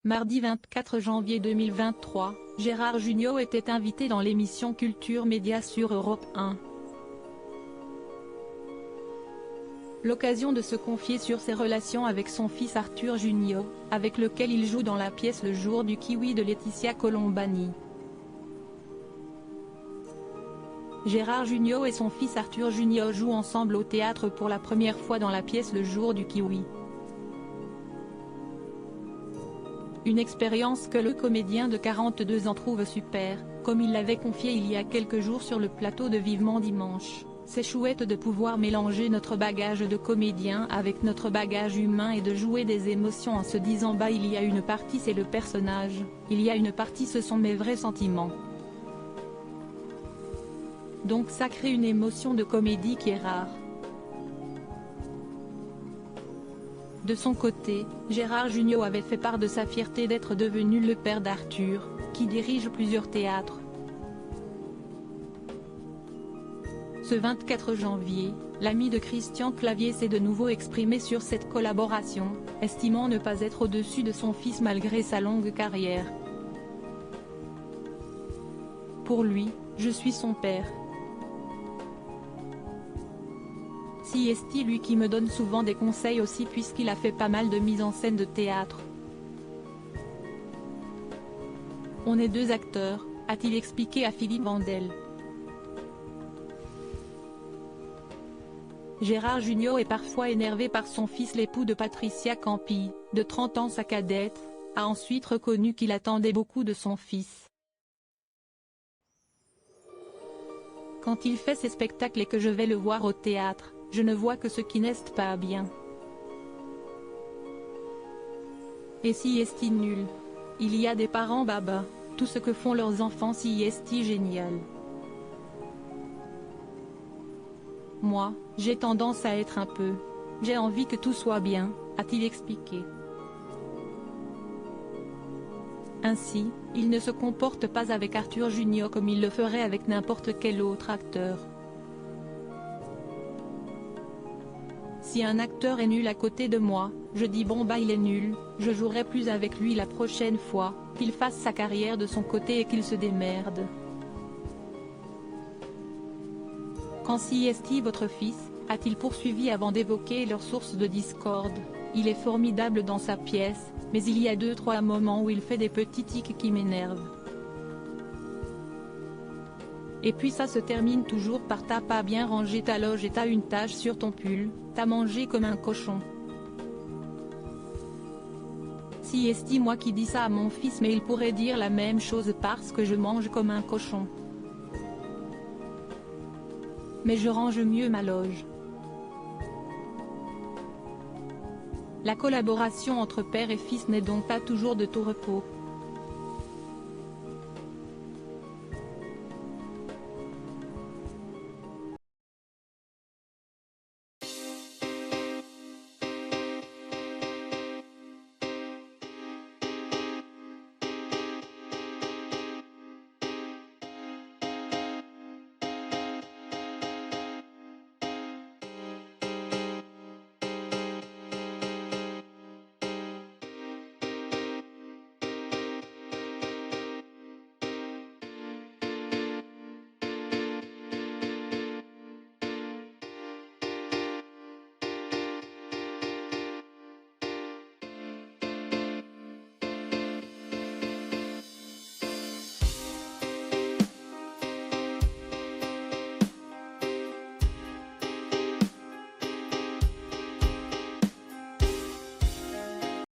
Mardi 24 janvier 2023, Gérard Jugnot était invité dans l'émission Culture Média sur Europe 1. L'occasion de se confier sur ses relations avec son fils Arthur Jugnot, avec lequel il joue dans la pièce Le Jour du Kiwi de Laetitia Colombani. Gérard Jugnot et son fils Arthur Jugnot jouent ensemble au théâtre pour la première fois dans la pièce Le Jour du Kiwi. Une expérience que le comédien de 42 ans trouve super, comme il l'avait confié il y a quelques jours sur le plateau de Vivement Dimanche. C'est chouette de pouvoir mélanger notre bagage de comédien avec notre bagage humain et de jouer des émotions en se disant bah il y a une partie c'est le personnage, il y a une partie ce sont mes vrais sentiments. Donc ça crée une émotion de comédie qui est rare. De son côté, Gérard Jugnot avait fait part de sa fierté d'être devenu le père d'Arthur, qui dirige plusieurs théâtres. Ce 24 janvier, l'ami de Christian Clavier s'est de nouveau exprimé sur cette collaboration, estimant ne pas être au-dessus de son fils malgré sa longue carrière. Pour lui, je suis son père. C'est lui qui me donne souvent des conseils aussi puisqu'il a fait pas mal de mise en scène de théâtre. On est deux acteurs, a-t-il expliqué à Philippe Vandel. Gérard Jugnot est parfois énervé par son fils l'époux de Patricia Campi, de 30 ans sa cadette, a ensuite reconnu qu'il attendait beaucoup de son fils. Quand il fait ses spectacles et que je vais le voir au théâtre, je ne vois que ce qui n'est pas bien. Et si est nul. Il y a des parents baba, tout ce que font leurs enfants si est génial. Moi, j'ai tendance à être un peu. J'ai envie que tout soit bien, a-t-il expliqué. Ainsi, il ne se comporte pas avec Arthur Jugnot comme il le ferait avec n'importe quel autre acteur. Si un acteur est nul à côté de moi, je dis bon bah il est nul, je jouerai plus avec lui la prochaine fois, qu'il fasse sa carrière de son côté et qu'il se démerde. Quand si est votre fils, a-t-il poursuivi avant d'évoquer leur source de discorde, il est formidable dans sa pièce, mais il y a 2-3 moments où il fait des petits tics qui m'énervent. Et puis ça se termine toujours par t'as pas bien rangé ta loge et t'as une tache sur ton pull, t'as mangé comme un cochon. Si est moi qui dis ça à mon fils mais il pourrait dire la même chose parce que je mange comme un cochon. Mais je range mieux ma loge. La collaboration entre père et fils n'est donc pas toujours de tout repos.